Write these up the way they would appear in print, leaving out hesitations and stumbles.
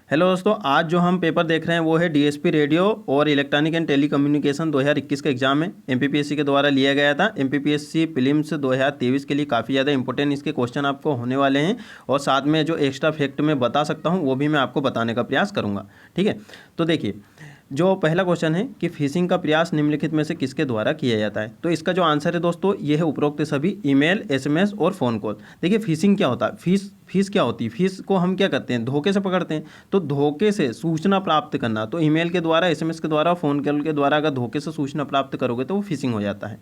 Hello दोस्तों, आज जो हम पेपर देख रहे हैं वो है डीएसपी रेडियो और इलेक्ट्रॉनिक एंड टेलीकम्युनिकेशन 2021 का एग्जाम है। एमपीपीएससी के द्वारा लिया गया था। एमपीपीएससी प्रीलिम्स 2023 के लिए काफ़ी ज़्यादा इंपॉर्टेंट इसके क्वेश्चन आपको होने वाले हैं और साथ में जो एक्स्ट्रा फैक्ट मैं बता सकता हूँ वो भी मैं आपको बताने का प्रयास करूँगा। ठीक है, तो देखिए जो पहला क्वेश्चन है कि फिशिंग का प्रयास निम्नलिखित में से किसके द्वारा किया जाता है। तो इसका जो आंसर है दोस्तों ये है उपरोक्त सभी ईमेल, एसएमएस और फ़ोन कॉल। देखिए फिशिंग क्या होता है, फीस क्या होती है, फीस को हम क्या करते हैं, धोखे से पकड़ते हैं। तो धोखे से सूचना प्राप्त करना, तो ईमेल के द्वारा, एसएमएस के द्वारा, फ़ोन कॉल के द्वारा अगर धोखे से सूचना प्राप्त करोगे तो वो फिशिंग हो जाता है।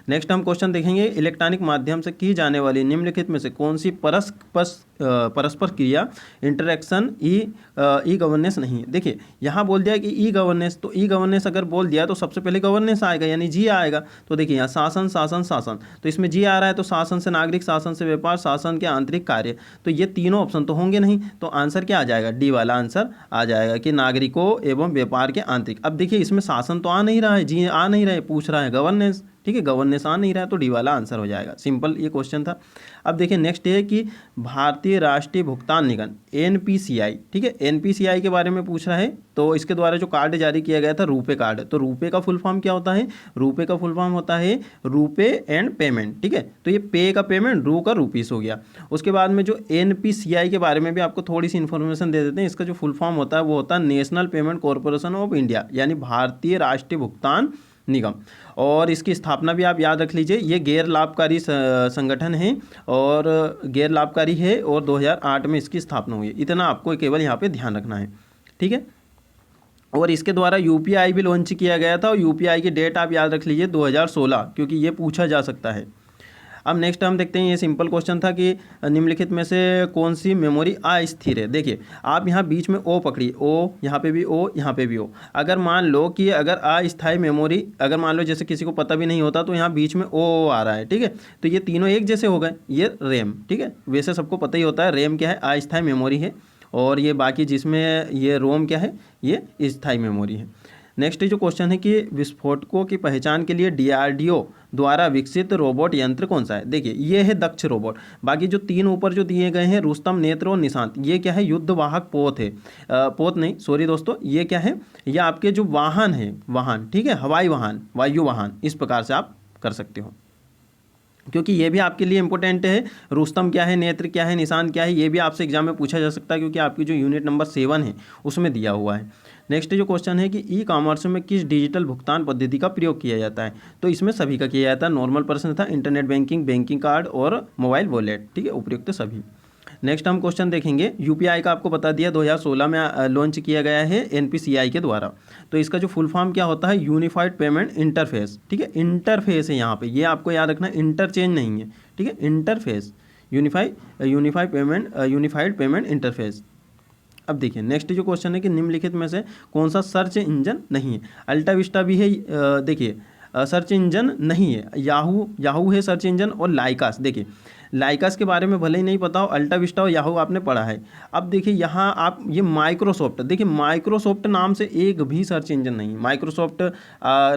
नेक्स्ट हम क्वेश्चन देखेंगे, इलेक्ट्रॉनिक माध्यम से की जाने वाली निम्नलिखित में से कौन सी परस्पर क्रिया इंटरेक्शन ई गवर्नेंस नहीं है। देखिए यहाँ बोल दिया कि ई गवर्नेंस, तो ई गवर्नेंस अगर बोल दिया तो सबसे पहले गवर्नेंस आएगा यानी जी आएगा। तो देखिए यहाँ शासन शासन शासन, तो इसमें जी आ रहा है तो शासन से नागरिक, शासन से व्यापार, शासन के आंतरिक कार्य, तो ये तीनों ऑप्शन तो होंगे नहीं। तो आंसर क्या आ जाएगा, डी वाला आंसर आ जाएगा कि नागरिकों एवं व्यापार के आंतरिक। अब देखिए इसमें शासन तो आ नहीं रहा है, जी आ नहीं रहा है, पूछ रहा है गवर्नेंस। ठीक है, गवर्नेंस आ नहीं रहा है तो डी वाला आंसर हो जाएगा। सिंपल ये क्वेश्चन था। अब देखिए नेक्स्ट है कि भारतीय राष्ट्रीय भुगतान निगम एनपीसीआई, ठीक है, एनपीसीआई के बारे में पूछ रहा है। तो इसके द्वारा जो कार्ड जारी किया गया था रुपे कार्ड, तो रुपे का फुल फॉर्म क्या होता है, रुपे का फुल फॉर्म होता है रुपे एंड पेमेंट। ठीक है, तो ये पे का पेमेंट, रू का रुपीस हो गया। उसके बाद में जो एनपीसीआई के बारे में भी आपको थोड़ी सी इन्फॉर्मेशन दे देते हैं। इसका जो फुल फॉर्म होता है वो होता है national payment corporation of India, यानी भारतीय राष्ट्रीय भुगतान निगम। और इसकी स्थापना भी आप याद रख लीजिए, ये गैर लाभकारी संगठन है और गैर लाभकारी है और 2008 में इसकी स्थापना हुई है। इतना आपको केवल यहाँ पे ध्यान रखना है। ठीक है, और इसके द्वारा यूपीआई भी लॉन्च किया गया था और यूपीआई की डेट आप याद रख लीजिए 2016, क्योंकि ये पूछा जा सकता है। अब नेक्स्ट हम देखते हैं, ये सिंपल क्वेश्चन था कि निम्नलिखित में से कौन सी मेमोरी अस्थिर है। देखिए आप यहाँ बीच में ओ पकड़िए, ओ यहाँ पे भी ओ, यहाँ पे भी ओ। अगर मान लो कि अगर अस्थायी मेमोरी, अगर मान लो जैसे किसी को पता भी नहीं होता तो यहाँ बीच में ओ आ रहा है। ठीक है, तो ये तीनों एक जैसे हो गए, ये रैम। ठीक है, वैसे सबको पता ही होता है रैम क्या है, अस्थायी मेमोरी है, और ये बाकी जिसमें ये रोम क्या है, ये स्थायी मेमोरी है। नेक्स्ट जो क्वेश्चन है कि विस्फोटकों की पहचान के लिए डीआरडीओ द्वारा विकसित रोबोट यंत्र कौन सा है। देखिए ये है दक्ष रोबोट। बाकी जो तीन ऊपर जो दिए गए हैं, रुस्तम, नेत्र और निशांत, ये क्या है, युद्धवाहक पोत है। पोत नहीं, सॉरी दोस्तों, ये क्या है, ये आपके जो वाहन है, वाहन। ठीक है, हवाई वाहन, वायु वाहन, इस प्रकार से आप कर सकते हो, क्योंकि ये भी आपके लिए इंपॉर्टेंट है। रुस्तम क्या है, नेत्र क्या है, निशान क्या है, ये भी आपसे एग्जाम में पूछा जा सकता है, क्योंकि आपकी जो यूनिट नंबर 7 है उसमें दिया हुआ है। नेक्स्ट जो क्वेश्चन है कि ई कॉमर्स में किस डिजिटल भुगतान पद्धति का प्रयोग किया जाता है। तो इसमें सभी का किया जाता है। नॉर्मल पर्सन था, इंटरनेट बैंकिंग, बैंकिंग कार्ड और मोबाइल वॉलेट। ठीक है, उपयुक्त सभी। नेक्स्ट हम क्वेश्चन देखेंगे, यूपीआई का आपको बता दिया 2016 में लॉन्च किया गया है एनपीसीआई के द्वारा। तो इसका जो फुल फॉर्म क्या होता है, यूनिफाइड पेमेंट इंटरफेस। ठीक है, इंटरफेस है यहाँ पे, ये आपको याद रखना, इंटरचेंज नहीं है। ठीक है, इंटरफेस, यूनिफाइड पेमेंट इंटरफेस। अब देखिए नेक्स्ट जो क्वेश्चन है कि निम्नलिखित में से कौन सा सर्च इंजन नहीं है। अल्टा विस्टा भी है, देखिए सर्च इंजन नहीं है। याहू है सर्च इंजन, और लाइकास। देखिए लाइकास के बारे में भले ही नहीं पता हो, अल्टा विस्टा और याहू आपने पढ़ा है। अब देखिए यहाँ आप ये माइक्रोसॉफ्ट, देखिए माइक्रोसॉफ्ट नाम से एक भी सर्च इंजन नहीं है। माइक्रोसॉफ्ट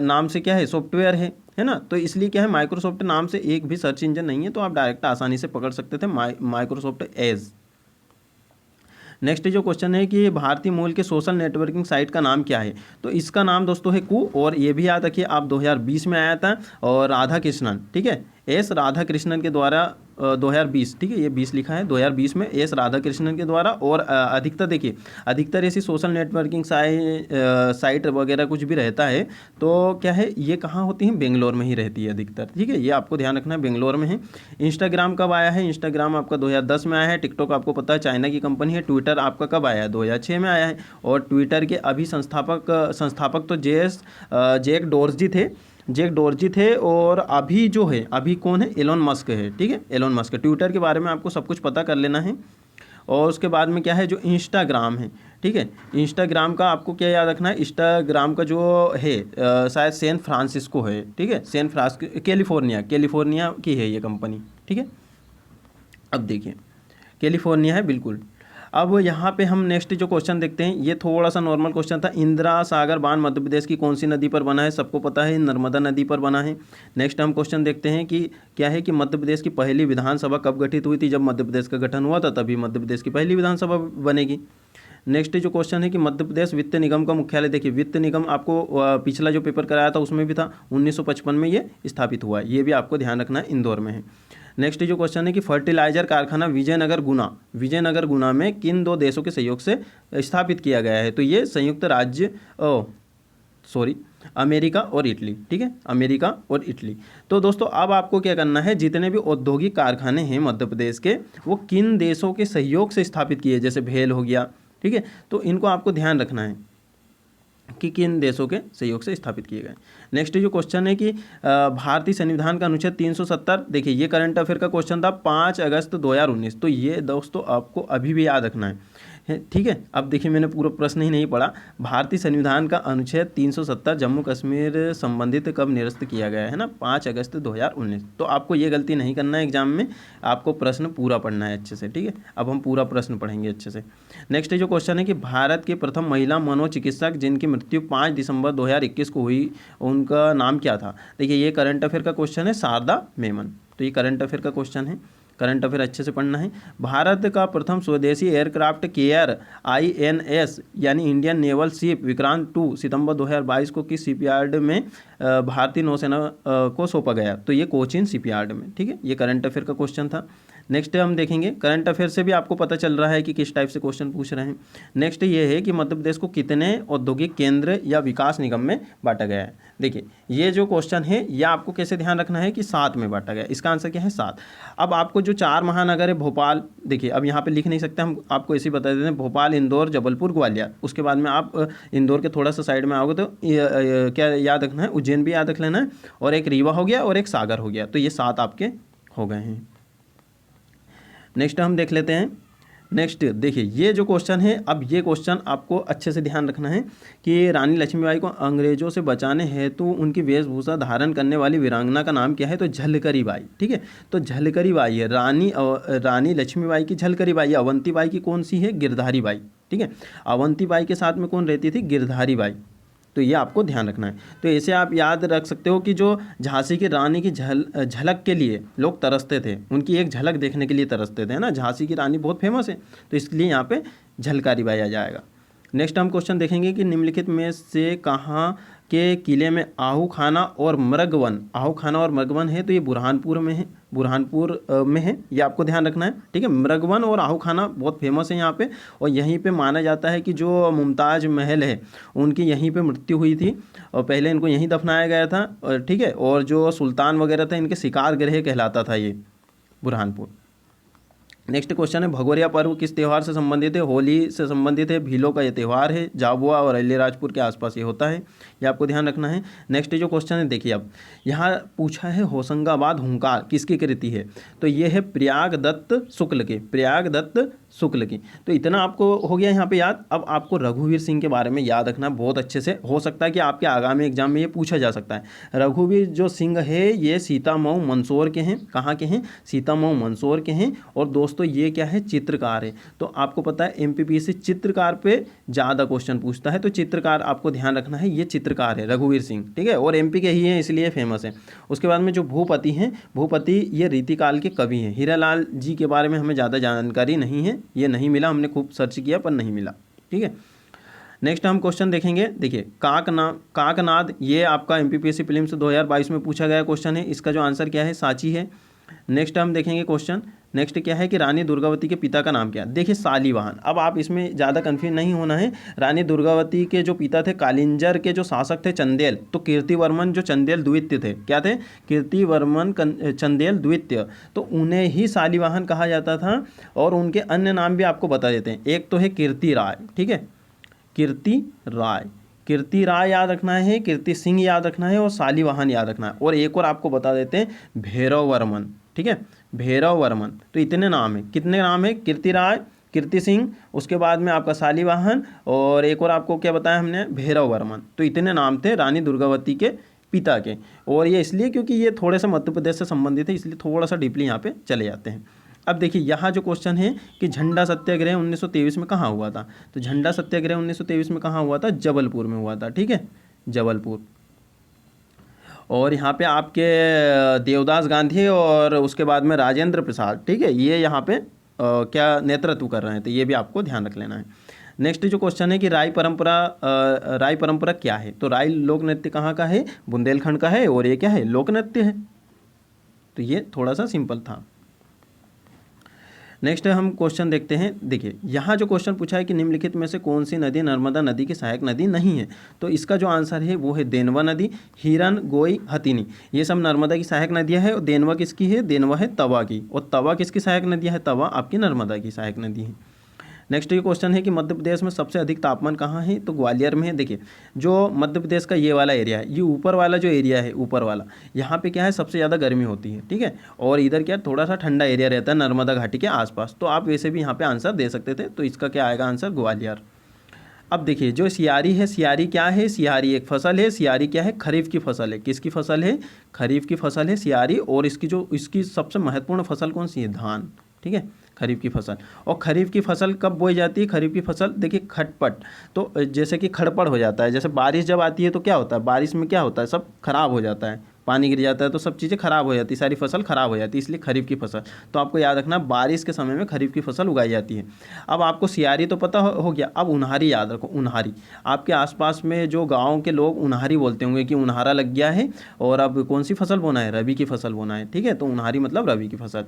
नाम से क्या है, सॉफ्टवेयर है ना, तो इसलिए क्या है, माइक्रोसॉफ्ट नाम से एक भी सर्च इंजन नहीं है। तो आप डायरेक्ट आसानी से पकड़ सकते थे माइक्रोसॉफ्ट एज। नेक्स्ट जो क्वेश्चन है कि भारतीय मूल के सोशल नेटवर्किंग साइट का नाम क्या है। तो इसका नाम दोस्तों है कू, और ये भी याद रखिए आप 2020 में आया था, और राधा कृष्णन, ठीक है, एस राधा कृष्णन के द्वारा 2020, ठीक है, ये 20 लिखा है, 2020 में एस राधा कृष्णन के द्वारा। और अधिकतर देखिए, अधिकतर ऐसी सोशल नेटवर्किंग साइट वगैरह कुछ भी रहता है तो क्या है, ये कहाँ होती है, बेंगलोर में ही रहती है अधिकतर। ठीक है, ये आपको ध्यान रखना है, बेंगलोर में है। इंस्टाग्राम कब आया है, इंस्टाग्राम आपका 2010 में आया है। टिकटॉक आपको पता है चाइना की कंपनी है। ट्विटर आपका कब आया है, 2006 में आया है। और ट्विटर के अभी संस्थापक तो जैक डोर्जी थे, और अभी जो है, अभी कौन है, एलोन मस्क है। ठीक है, एलोन मस्क। ट्विटर के बारे में आपको सब कुछ पता कर लेना है। और उसके बाद में क्या है, जो इंस्टाग्राम है, ठीक है, इंस्टाग्राम का आपको क्या याद रखना है, इंस्टाग्राम का जो है शायद सैन फ्रांसिस्को है। ठीक है, सैन फ्रांसिस्को, कैलिफोर्निया की है ये कंपनी। ठीक है, अब देखिए कैलिफोर्निया है बिल्कुल। अब यहाँ पे हम नेक्स्ट जो क्वेश्चन देखते हैं, ये थोड़ा सा नॉर्मल क्वेश्चन था। इंदिरा सागर बांध मध्य प्रदेश की कौन सी नदी पर बना है, सबको पता है नर्मदा नदी पर बना है। नेक्स्ट हम क्वेश्चन देखते हैं कि क्या है कि मध्य प्रदेश की पहली विधानसभा कब गठित हुई थी। जब मध्य प्रदेश का गठन हुआ था तभी मध्य प्रदेश की पहली विधानसभा बनेगी। नेक्स्ट जो क्वेश्चन है कि मध्य प्रदेश वित्त निगम का मुख्यालय, देखिए वित्त निगम आपको पिछला जो पेपर कराया था उसमें भी था, 1955 में ये स्थापित हुआ है, ये भी आपको ध्यान रखना है, इंदौर में है। नेक्स्ट जो क्वेश्चन है कि फर्टिलाइजर कारखाना विजयनगर गुना में किन दो देशों के सहयोग से स्थापित किया गया है? तो ये संयुक्त राज्य अमेरिका और इटली, ठीक है, अमेरिका और इटली। तो दोस्तों अब आपको क्या करना है, जितने भी औद्योगिक कारखाने हैं मध्य प्रदेश के, वो किन देशों के सहयोग से स्थापित किए, जैसे भेल हो गया, ठीक है, तो इनको आपको ध्यान रखना है कि किन देशों के सहयोग से स्थापित किए गए। नेक्स्ट जो क्वेश्चन है कि भारतीय संविधान का अनुच्छेद 370, देखिए ये करंट अफेयर का क्वेश्चन था 5 अगस्त 2019, तो ये दोस्तों आपको अभी भी याद रखना है, ठीक है। अब देखिए मैंने पूरा प्रश्न ही नहीं पढ़ा, भारतीय संविधान का अनुच्छेद 370 जम्मू कश्मीर संबंधित कब निरस्त किया गया है ना, 5 अगस्त 2019। तो आपको ये गलती नहीं करना है एग्जाम में, आपको प्रश्न पूरा पढ़ना है अच्छे से, ठीक है। अब हम पूरा प्रश्न पढ़ेंगे अच्छे से। नेक्स्ट जो क्वेश्चन है कि भारत के प्रथम महिला मनोचिकित्सक जिनकी मृत्यु 5 दिसंबर 2021 को हुई, उनका नाम क्या था? देखिए ये करंट अफेयर का क्वेश्चन है, शारदा मेमन। तो ये करंट अफेयर का क्वेश्चन है, करंट अफेयर अच्छे से पढ़ना है। भारत का प्रथम स्वदेशी एयरक्राफ्ट केयर INS यानी इंडियन नेवल शिप विक्रांत 2 सितंबर 2022 को किस शिपयार्ड में भारतीय नौसेना को सौंपा गया? तो ये कोचीन शिपयार्ड में, ठीक है। ये करंट अफेयर का क्वेश्चन था। नेक्स्ट हम देखेंगे, करंट अफेयर से भी आपको पता चल रहा है कि किस टाइप से क्वेश्चन पूछ रहे हैं। नेक्स्ट ये है कि मध्य प्रदेश को कितने औद्योगिक केंद्र या विकास निगम में बांटा गया है? देखिए ये जो क्वेश्चन है यह आपको कैसे ध्यान रखना है कि 7 में बांटा गया, इसका आंसर क्या है 7। अब आपको जो 4 महानगर है भोपाल, देखिए अब यहाँ पे लिख नहीं सकते हम, आपको ऐसे ही बता देते हैं, भोपाल, इंदौर, जबलपुर, ग्वालियर। उसके बाद में आप इंदौर के थोड़ा सा साइड में आओगे तो क्या याद रखना है, उज्जैन भी याद रख लेना है, और एक रीवा हो गया और एक सागर हो गया। तो ये 7 आपके हो गए हैं। नेक्स्ट हम देख लेते हैं। नेक्स्ट देखिए ये जो क्वेश्चन है, अब ये क्वेश्चन आपको अच्छे से ध्यान रखना है कि रानी लक्ष्मीबाई को अंग्रेजों से बचाने हेतु उनकी वेशभूषा धारण करने वाली वीरांगना का नाम क्या है? तो झलकरी बाई, ठीक है। तो झलकरी बाई है, रानी लक्ष्मीबाई की झलकरी बाई है। अवंती बाई की कौन सी है? गिरधारी बाई, ठीक है। अवंती बाई के साथ में कौन रहती थी? गिरधारी बाई। तो ये आपको ध्यान रखना है। तो ऐसे आप याद रख सकते हो कि जो झांसी की रानी की झलक के लिए लोग तरसते थे, उनकी एक झलक देखने के लिए तरसते थे ना, झांसी की रानी बहुत फेमस है, तो इसलिए यहाँ पे झलकारी बाई आ जाएगा। नेक्स्ट हम क्वेश्चन देखेंगे कि निम्नलिखित में से कहाँ के किले में आहू खाना और मृगवन है? तो ये बुरहानपुर में है, ये आपको ध्यान रखना है, ठीक है। मृगवन और आहू खाना बहुत फेमस है यहाँ पे, और यहीं पे माना जाता है कि जो मुमताज़ महल है उनकी यहीं पे मृत्यु हुई थी, और पहले इनको यहीं दफनाया गया था, ठीक है। और जो सुल्तान वगैरह थे इनके शिकार गृह कहलाता था ये बुरहानपुर। नेक्स्ट क्वेश्चन है भगोरिया पर्व किस त्यौहार से संबंधित है? होली से संबंधित है, भीलों का ये त्यौहार है, झाबुआ और अलीराजपुर के आसपास ये होता है, ये आपको ध्यान रखना है। नेक्स्ट जो क्वेश्चन है देखिए, अब यहाँ पूछा है होशंगाबाद हुंकार किसकी कृति है? तो ये है प्रयागदत्त शुक्ल की। तो इतना आपको हो गया यहाँ पे याद। अब आपको रघुवीर सिंह के बारे में याद रखना बहुत अच्छे से, हो सकता है कि आपके आगामी एग्जाम में ये पूछा जा सकता है। रघुवीर जो सिंह है ये सीतामऊ मंदसौर के हैं। कहाँ के हैं? सीतामऊ मंदसौर के हैं। और दोस्तों ये क्या है? चित्रकार है। तो आपको पता है MPPSC चित्रकार पे ज़्यादा क्वेश्चन पूछता है, तो चित्रकार आपको ध्यान रखना है, ये चित्रकार है रघुवीर सिंह, ठीक है। और MP के ही हैं इसलिए फेमस है। उसके बाद में जो भूपति हैं, भूपति ये रीतिकाल के कवि हैं। हीरालाल जी के बारे में हमें ज़्यादा जानकारी नहीं है, ये नहीं मिला, हमने खूब सर्च किया पर नहीं मिला, ठीक है। नेक्स्ट हम क्वेश्चन देखेंगे, देखिए काकनाद ये आपका MPPSC प्रीलिम्स 2022 में पूछा गया क्वेश्चन है, इसका जो आंसर क्या है? सांची है। नेक्स्ट हम देखेंगे क्वेश्चन, नेक्स्ट क्या है कि रानी दुर्गावती के पिता का नाम क्या? देखिए शालीवाहन। अब आप इसमें ज़्यादा कन्फ्यूज नहीं होना है। रानी दुर्गावती के जो पिता थे कालिंजर के जो शासक थे चंदेल, तो कीर्तिवर्मन जो चंदेल द्वितीय थे, क्या थे? कीर्तिवर्मन चंदेल द्वितीय, तो उन्हें ही शालीवाहन कहा जाता था। और उनके अन्य नाम भी आपको बता देते हैं, एक तो है कीर्ति राय, ठीक है, कीर्ति राय याद रखना है, कीर्ति सिंह याद रखना है, और शालीवाहन याद रखना है। और एक और आपको बता देते हैं भैरव वर्मन, ठीक है, भैरव वर्मन। तो इतने नाम है, कितने नाम है? कीर्ति राय, कीर्ति सिंह, उसके बाद में आपका शालीवाहन, और एक और आपको क्या बताया हमने? भैरव वर्मन। तो इतने नाम थे रानी दुर्गावती के पिता के। और ये इसलिए क्योंकि ये थोड़े से मध्य प्रदेश से संबंधित है, इसलिए थोड़ा सा डीपली यहाँ पे चले जाते हैं। अब देखिए यहाँ जो क्वेश्चन है कि झंडा सत्याग्रह 1923 में कहाँ हुआ था? तो झंडा सत्याग्रह 1923 में कहाँ हुआ था? जबलपुर में हुआ था, ठीक है, जबलपुर। और यहाँ पे आपके देवदास गांधी और उसके बाद में राजेंद्र प्रसाद, ठीक है, ये यहाँ पे क्या नेतृत्व कर रहे हैं, तो ये भी आपको ध्यान रख लेना है। नेक्स्ट जो क्वेश्चन है कि राय परंपरा क्या है, तो राय लोक नृत्य कहाँ का है, बुंदेलखंड का है, और ये क्या है, लोक नृत्य है। तो ये थोड़ा सा सिंपल था। नेक्स्ट हम क्वेश्चन देखते हैं। देखिए यहाँ जो क्वेश्चन पूछा है कि निम्नलिखित में से कौन सी नदी नर्मदा नदी की सहायक नदी नहीं है, तो इसका जो आंसर है वो है देनवा नदी, हिरन, गोई, हथिनी, ये सब नर्मदा की सहायक नदियाँ है। और देनवा किसकी है, देनवा है तवा की, और तवा किसकी सहायक नदियाँ है, तवा आपकी नर्मदा की सहायक नदी है। नेक्स्ट ये क्वेश्चन है कि मध्य प्रदेश में सबसे अधिक तापमान कहाँ है, तो ग्वालियर में है। देखिए जो मध्य प्रदेश का ये वाला एरिया है, ये ऊपर वाला जो एरिया है, ऊपर वाला, यहाँ पे क्या है, सबसे ज़्यादा गर्मी होती है, ठीक है। और इधर क्या थोड़ा सा ठंडा एरिया रहता है नर्मदा घाटी के आसपास। तो आप वैसे भी यहाँ पे आंसर दे सकते थे, तो इसका क्या आएगा आंसर, ग्वालियर। अब देखिए जो सियारी है, सियारी क्या है, सियारी एक फसल है। सियारी क्या है, खरीफ की फसल है। किसकी फसल है, खरीफ की फसल है सियारी। और इसकी सबसे महत्वपूर्ण फसल कौन सी है, धान, ठीक है, खरीफ की फसल। और खरीफ की फसल कब बोई जाती है, खरीफ की फसल देखिए खटपट, तो जैसे कि खड़पड़ हो जाता है, जैसे बारिश जब आती है तो क्या होता है, बारिश में क्या होता है, सब खराब हो जाता है, पानी गिर जाता है तो सब चीज़ें खराब हो जाती है, सारी फसल खराब हो जाती है, इसलिए खरीफ की फसल। तो आपको याद रखना बारिश के समय में खरीफ की फसल उगाई जाती है। अब आपको सियारी तो पता हो गया, अब उन्हारी याद रखो। उन्हारी आपके आसपास में जो गाँव के लोग उन्हारी बोलते होंगे कि उन्हारा लग गया है और अब कौन सी फसल बोना है, रबी की फसल बोना है, ठीक है। तो उन्हारी मतलब रबी की फसल।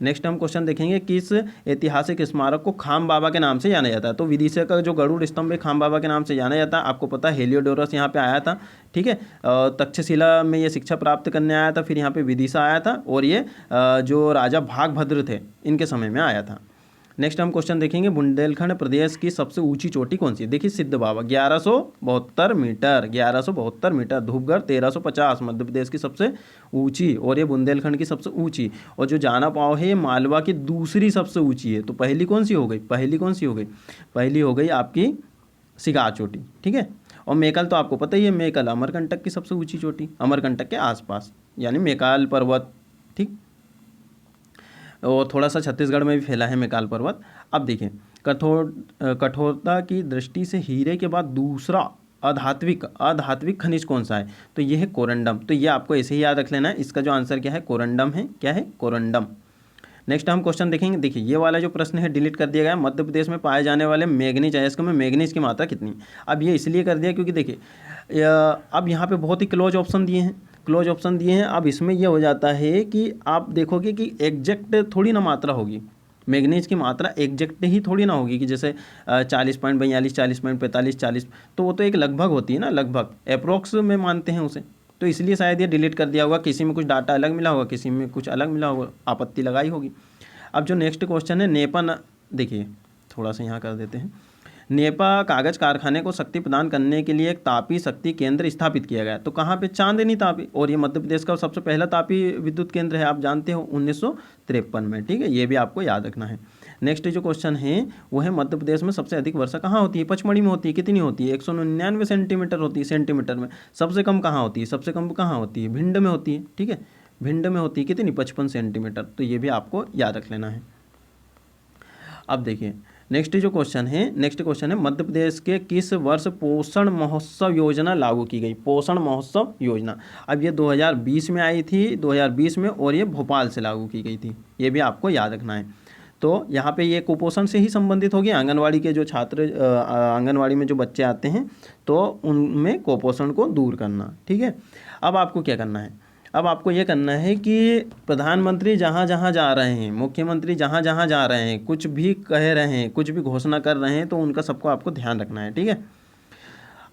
नेक्स्ट हम क्वेश्चन देखेंगे, किस ऐतिहासिक स्मारक को खाम बाबा के नाम से जाना जाता है, तो विदिशा का जो गरुड़ स्तंभ है खाम बाबा के नाम से जाना जाता है। आपको पता है हेलियोडोरस यहाँ पे आया था, ठीक है, तक्षशिला में ये शिक्षा प्राप्त करने आया था, फिर यहाँ पे विदिशा आया था, और ये जो राजा भागभद्र थे इनके समय में आया था। नेक्स्ट हम क्वेश्चन देखेंगे, बुंदेलखंड प्रदेश की सबसे ऊंची चोटी कौन सी है, देखिए सिद्ध बाबा 1172 मीटर, 1172 मीटर। धूपगढ़ 1350, मध्य प्रदेश की सबसे ऊंची, और ये बुंदेलखंड की सबसे ऊंची। और जो जाना पाव है ये मालवा की दूसरी सबसे ऊंची है। तो पहली कौन सी हो गई, पहली कौन सी हो गई, पहली हो गई आपकी सिगार चोटी, ठीक है। और मेकल तो आपको पता ही है, मेकल अमरकंटक की सबसे ऊंची चोटी, अमरकंटक के आसपास यानी मेकाल पर्वत, ठीक। और थोड़ा सा छत्तीसगढ़ में भी फैला है मेकाल पर्वत। अब देखिए कठोरता की दृष्टि से हीरे के बाद दूसरा अधात्विक खनिज कौन सा है, तो ये है कोरंडम। तो ये आपको ऐसे ही याद रख लेना है, इसका जो आंसर क्या है, कोरंडम है। क्या है, कोरंडम। नेक्स्ट हम क्वेश्चन देखेंगे। देखिए ये वाला जो प्रश्न है डिलीट कर दिया गया, मध्य प्रदेश में पाए जाने वाले मैग्नीज अयस्क में मैग्नीज की मात्रा कितनी। अब ये इसलिए कर दिया क्योंकि देखिए अब यहाँ पे बहुत ही क्लोज ऑप्शन दिए हैं, अब इसमें यह हो जाता है कि आप देखोगे कि एग्जैक्ट थोड़ी ना मात्रा होगी, मैग्नीज की मात्रा एग्जैक्ट ही थोड़ी ना होगी कि जैसे 40.42, 40.45, 40, तो वो तो एक लगभग होती है ना, लगभग अप्रोक्स में मानते हैं उसे। तो इसलिए शायद ये डिलीट कर दिया होगा, किसी में कुछ डाटा अलग मिला होगा, किसी में कुछ अलग मिला होगा, आपत्ति लगाई होगी। अब जो नेक्स्ट क्वेश्चन है नेपा, देखिए थोड़ा सा यहाँ कर देते हैं। नेपा कागज़ कारखाने को शक्ति प्रदान करने के लिए एक तापी शक्ति केंद्र स्थापित किया गया, तो कहाँ पे, चांदनी तापी। और ये मध्य प्रदेश का सबसे पहला तापी विद्युत केंद्र है, आप जानते हो 1953 में, ठीक है, ये भी आपको याद रखना है। नेक्स्ट जो क्वेश्चन है वो है, मध्य प्रदेश में सबसे अधिक वर्षा कहाँ होती है, पचमढ़ी में होती है। कितनी होती है, 199 सेंटीमीटर होती है, सेंटीमीटर में। सबसे कम कहाँ होती है, सबसे कम कहाँ होती है, भिंड में होती है, ठीक है, भिंड में होती है। कितनी, 55 सेंटीमीटर। तो ये भी आपको याद रख लेना है। अब देखिए नेक्स्ट क्वेश्चन है, मध्य प्रदेश के किस वर्ष पोषण महोत्सव योजना लागू की गई, पोषण महोत्सव योजना। अब ये 2020 में आई थी, 2020 में, और ये भोपाल से लागू की गई थी, ये भी आपको याद रखना है। तो यहाँ पे ये कुपोषण से ही संबंधित होगी। आंगनवाड़ी के जो छात्र, आंगनवाड़ी में जो बच्चे आते हैं तो उनमें कुपोषण को दूर करना, ठीक है। अब आपको क्या करना है, अब आपको ये करना है कि प्रधानमंत्री जहाँ जहाँ जा रहे हैं, मुख्यमंत्री जहाँ जहाँ जा रहे हैं, कुछ भी कह रहे हैं, कुछ भी घोषणा कर रहे हैं, तो उनका सबको आपको ध्यान रखना है, ठीक है।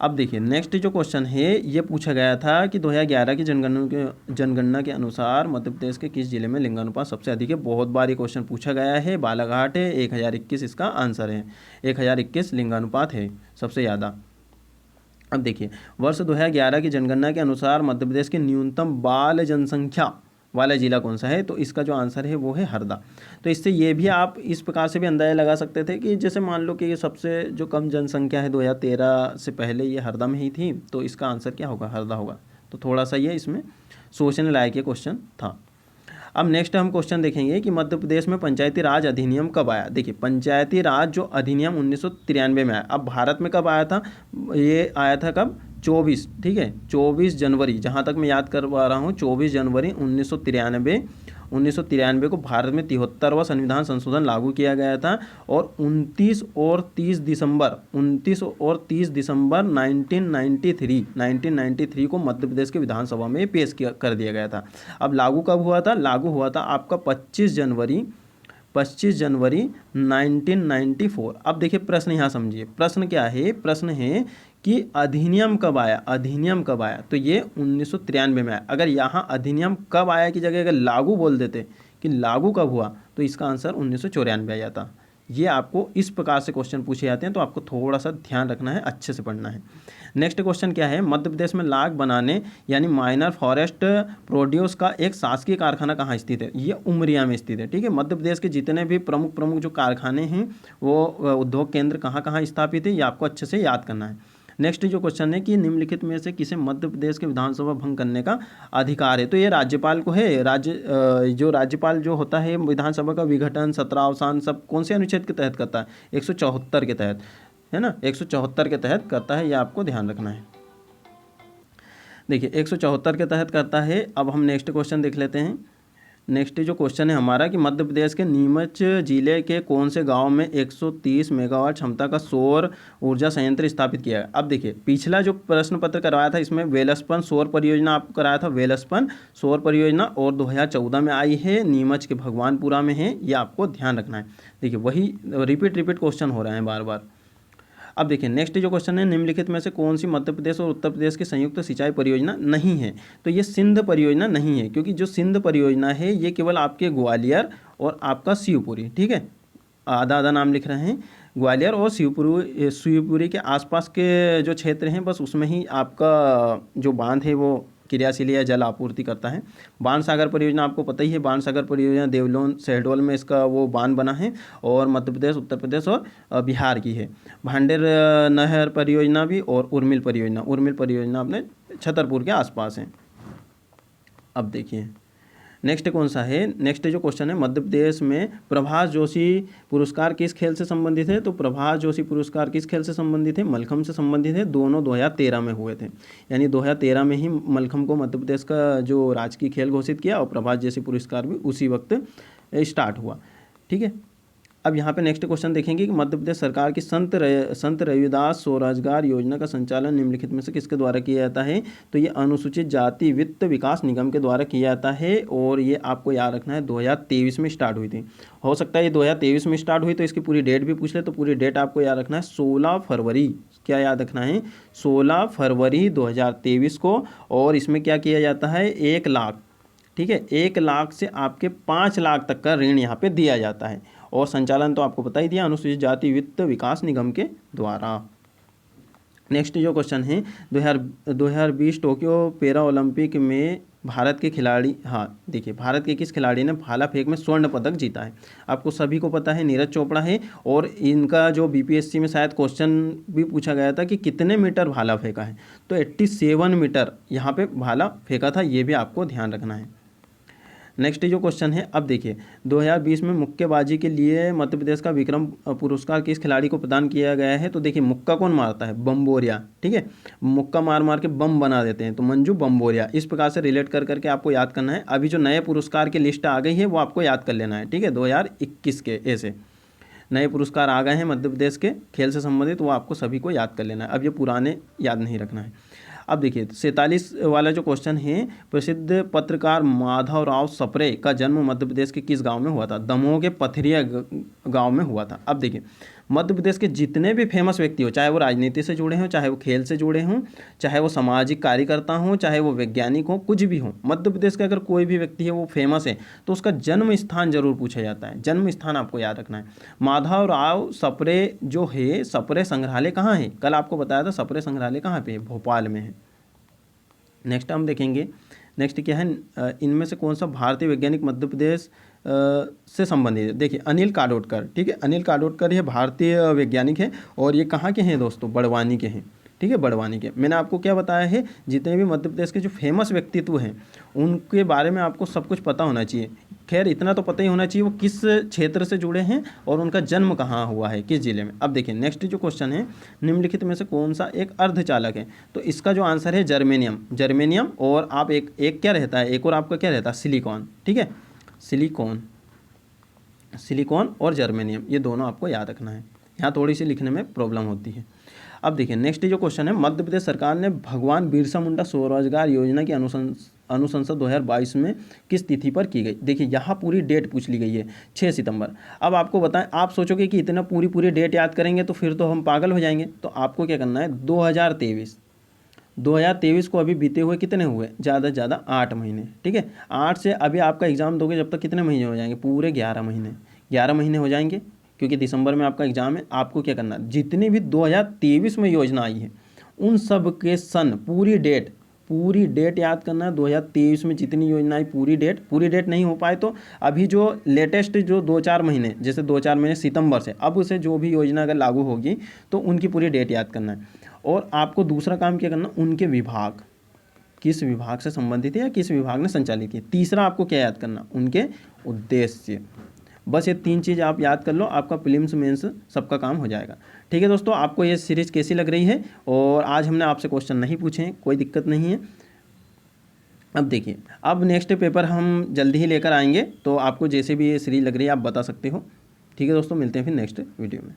अब देखिए नेक्स्ट जो क्वेश्चन है ये पूछा गया था कि 2011 की जनगणना के अनुसार मध्य प्रदेश के किस जिले में लिंगानुपात सबसे अधिक है। बहुत बार ये क्वेश्चन पूछा गया है, बालाघाट है, 1021 इसका आंसर है, 1021 लिंगानुपात है सबसे ज़्यादा। अब देखिए वर्ष 2011 की जनगणना के अनुसार मध्य प्रदेश की न्यूनतम बाल जनसंख्या वाला जिला कौन सा है, तो इसका जो आंसर है वो है हरदा। तो इससे ये भी आप इस प्रकार से भी अंदाजा लगा सकते थे कि जैसे मान लो कि ये सबसे जो कम जनसंख्या है 2013 से पहले ये हरदा में ही थी, तो इसका आंसर क्या होगा, हरदा होगा। तो थोड़ा सा ये इसमें सोचने लायक ये क्वेश्चन था। अब नेक्स्ट हम क्वेश्चन देखेंगे कि मध्य प्रदेश में पंचायती राज अधिनियम कब आया। देखिए पंचायती राज जो अधिनियम 1993 में आया। अब भारत में कब आया था, ये आया था कब, 24, ठीक है, 24 जनवरी, जहाँ तक मैं याद करवा रहा हूँ 24 जनवरी 1993। 1993 को भारत में 73वां संविधान संशोधन लागू किया गया था और 29 और 30 दिसंबर 1993 को मध्य प्रदेश के विधानसभा में पेश कर दिया गया था। अब लागू कब हुआ था? लागू हुआ था आपका 25 जनवरी 1994। अब देखिए प्रश्न यहाँ समझिए, प्रश्न क्या है? प्रश्न है कि अधिनियम कब आया? अधिनियम कब आया? तो ये 1993 में आया। अगर यहाँ अधिनियम कब आया की जगह अगर लागू बोल देते कि लागू कब हुआ तो इसका आंसर 1994 आ जाता। ये आपको इस प्रकार से क्वेश्चन पूछे जाते हैं, तो आपको थोड़ा सा ध्यान रखना है, अच्छे से पढ़ना है। नेक्स्ट क्वेश्चन क्या है? मध्य प्रदेश में लाख बनाने यानी माइनर फॉरेस्ट प्रोड्यूस का एक शासकीय कारखाना कहाँ स्थित है? ये उमरिया में स्थित है। ठीक है, मध्य प्रदेश के जितने भी प्रमुख जो कारखाने हैं वो उद्योग केंद्र कहाँ कहाँ स्थापित है, ये आपको अच्छे से याद करना है। नेक्स्ट जो क्वेश्चन है कि निम्नलिखित में से किसे मध्य प्रदेश के विधानसभा भंग करने का अधिकार है? तो ये राज्यपाल को है। राज्यपाल जो होता है विधानसभा का विघटन, सत्रावसान सब कौन से अनुच्छेद के तहत करता है? 174 के तहत, है ना, 174 के तहत करता है, ये आपको ध्यान रखना है। देखिए 174 के तहत करता है। अब हम नेक्स्ट क्वेश्चन देख लेते हैं। नेक्स्ट जो क्वेश्चन है हमारा कि मध्य प्रदेश के नीमच जिले के कौन से गांव में 130 मेगावाट क्षमता का सौर ऊर्जा संयंत्र स्थापित किया है? अब देखिए पिछला जो प्रश्न पत्र करवाया था इसमें वेलस्पन सौर परियोजना आपको कराया था, वेलस्पन सौर परियोजना, और 2014 में आई है, नीमच के भगवानपुरा में है, ये आपको ध्यान रखना है। देखिए वही रिपीट क्वेश्चन हो रहे हैं बार बार। अब देखिए नेक्स्ट जो क्वेश्चन है, निम्नलिखित में से कौन सी मध्य प्रदेश और उत्तर प्रदेश की संयुक्त सिंचाई परियोजना नहीं है? तो ये सिंध परियोजना नहीं है, क्योंकि जो सिंध परियोजना है ये केवल आपके ग्वालियर और आपका शिवपुरी, ठीक है, आधा आधा नाम लिख रहे हैं, ग्वालियर और शिवपुरी के आसपास के जो क्षेत्र हैं बस उसमें ही आपका जो बांध है वो क्रियाशील या जल आपूर्ति करता है। बाण सागर परियोजना आपको पता ही है, बाण सागर परियोजना देवलोन शहडोल में इसका वो बांध बना है और मध्य प्रदेश, उत्तर प्रदेश और बिहार की है। भांडेर नहर परियोजना भी और उर्मिल परियोजना अपने छतरपुर के आसपास है। अब देखिए नेक्स्ट कौन सा है? नेक्स्ट जो क्वेश्चन है, मध्य प्रदेश में प्रभाष जोशी पुरस्कार किस खेल से संबंधित है? तो प्रभाष जोशी पुरस्कार किस खेल से संबंधित है? मलखम्ब से संबंधित है। दोनों 2013 में हुए थे, यानी 2013 में ही मलखम्ब को मध्य प्रदेश का जो राजकीय खेल घोषित किया और प्रभाष जोशी पुरस्कार भी उसी वक्त स्टार्ट हुआ। ठीक है, अब यहाँ पे नेक्स्ट क्वेश्चन देखेंगे कि मध्य प्रदेश सरकार की संत रविदास स्वरोजगार योजना का संचालन निम्नलिखित में से किसके द्वारा किया जाता है? तो ये अनुसूचित जाति वित्त विकास निगम के द्वारा किया जाता है और ये आपको याद रखना है 2023 में स्टार्ट हुई थी। हो सकता है ये 2023 में स्टार्ट हुई तो इसकी पूरी डेट भी पूछ ले, तो पूरी डेट आपको याद रखना है 16 फरवरी। क्या याद रखना है? 16 फरवरी 2023 को। और इसमें क्या किया जाता है? 1 लाख, ठीक है, 1 लाख से आपके 5 लाख तक का ऋण यहाँ पे दिया जाता है और संचालन तो आपको पता ही दिया अनुसूचित जाति वित्त विकास निगम के द्वारा। नेक्स्ट जो क्वेश्चन है 2020 टोक्यो पैरा ओलंपिक में भारत के खिलाड़ी, हाँ देखिए भारत के किस खिलाड़ी ने भाला फेंक में स्वर्ण पदक जीता है? आपको सभी को पता है नीरज चोपड़ा है और इनका जो बीपीएससी में शायद क्वेश्चन भी पूछा गया था कि कितने मीटर भाला फेंका है, तो 87 मीटर यहाँ पे भाला फेंका था, ये भी आपको ध्यान रखना है। नेक्स्ट जो क्वेश्चन है, अब देखिए 2020 में मुक्केबाजी के लिए मध्य प्रदेश का विक्रम पुरस्कार किस खिलाड़ी को प्रदान किया गया है? तो देखिए मुक्का कौन मारता है? बम्बोरिया, ठीक है, मुक्का मार मार के बम बना देते हैं, तो मंजू बम्बोरिया। इस प्रकार से रिलेट कर करके आपको याद करना है। अभी जो नए पुरस्कार की लिस्ट आ गई है वो आपको याद कर लेना है, ठीक है, 2021 के ऐसे नए पुरस्कार आ गए हैं मध्य प्रदेश के खेल से संबंधित, वो आपको सभी को याद कर लेना है। अब ये पुराने याद नहीं रखना है। अब देखिए 47 वाला जो क्वेश्चन है, प्रसिद्ध पत्रकार माधवराव सप्रे का जन्म मध्य प्रदेश के किस गांव में हुआ था? दमोह के पथरिया गांव में हुआ था। अब देखिए मध्य प्रदेश के जितने भी फेमस व्यक्ति हो, चाहे वो राजनीति से जुड़े हों, चाहे वो खेल से जुड़े हों, चाहे वो सामाजिक कार्यकर्ता हों, चाहे वो वैज्ञानिक हों, कुछ भी हों, मध्य प्रदेश का अगर कोई भी व्यक्ति है वो फेमस है तो उसका जन्म स्थान जरूर पूछा जाता है। जन्म स्थान आपको याद रखना है। माधवराव सप्रे जो है, सप्रे संग्रहालय कहाँ है? कल आपको बताया था सप्रे संग्रहालय कहाँ पे है? भोपाल में है। नेक्स्ट हम देखेंगे, नेक्स्ट क्या है, इनमें से कौन सा भारतीय वैज्ञानिक मध्य प्रदेश से संबंधित है? देखिए अनिल काकोडकर, ठीक है, अनिल काकोडकर ये भारतीय वैज्ञानिक है और ये कहाँ के हैं दोस्तों? बड़वानी के हैं, ठीक है, बड़वानी के। मैंने आपको क्या बताया है, जितने भी मध्य प्रदेश के जो फेमस व्यक्तित्व हैं उनके बारे में आपको सब कुछ पता होना चाहिए। खैर इतना तो पता ही होना चाहिए वो किस क्षेत्र से जुड़े हैं और उनका जन्म कहाँ हुआ है, किस जिले में। अब देखिए नेक्स्ट जो क्वेश्चन है, निम्नलिखित में से कौन सा एक अर्धचालक है? तो इसका जो आंसर है जर्मेनियम। और आप एक क्या रहता है, एक और आपका क्या रहता है? सिलिकॉन, ठीक है। सिलिकॉन, सिलिकॉन और जर्मेनियम, ये दोनों आपको याद रखना है। यहाँ थोड़ी सी लिखने में प्रॉब्लम होती है। अब देखिए नेक्स्ट जो क्वेश्चन है, मध्य प्रदेश सरकार ने भगवान बिरसा मुंडा स्वरोजगार योजना की अनुशंसा 2022 में किस तिथि पर की गई। देखिए यहाँ पूरी डेट पूछ ली गई है, 6 सितंबर। अब आपको बताएं, आप सोचोगे कि इतना पूरी डेट याद करेंगे तो फिर तो हम पागल हो जाएंगे। तो आपको क्या करना है, 2023 को अभी बीते हुए कितने हुए, ज़्यादा से ज़्यादा 8 महीने, ठीक है। 8 से अभी आपका एग्ज़ाम दोगे जब तक कितने महीने हो जाएंगे, पूरे 11 महीने, 11 महीने हो जाएंगे, क्योंकि दिसंबर में आपका एग्ज़ाम है। आपको क्या करना है, जितनी भी 2023 में योजना आई है उन सब के सन पूरी डेट याद करना है। 2023 में जितनी योजना आई पूरी डेट नहीं हो पाए तो अभी जो लेटेस्ट जो 2-4 महीने, जैसे 2-4 महीने सितंबर से अब से जो भी योजना अगर लागू होगी तो उनकी पूरी डेट याद करना है। और आपको दूसरा काम क्या करना, उनके विभाग, किस विभाग से संबंधित है या किस विभाग ने संचालित किया। तीसरा आपको क्या याद करना, उनके उद्देश्य। बस ये 3 चीज़ आप याद कर लो, आपका प्रीलिम्स मेंस सबका काम हो जाएगा। ठीक है दोस्तों, आपको ये सीरीज़ कैसी लग रही है। और आज हमने आपसे क्वेश्चन नहीं पूछे हैं, कोई दिक्कत नहीं है। अब देखिए, अब नेक्स्ट पेपर हम जल्दी ही लेकर आएंगे, तो आपको जैसे भी ये सीरीज लग रही है आप बता सकते हो। ठीक है दोस्तों, मिलते हैं फिर नेक्स्ट वीडियो में।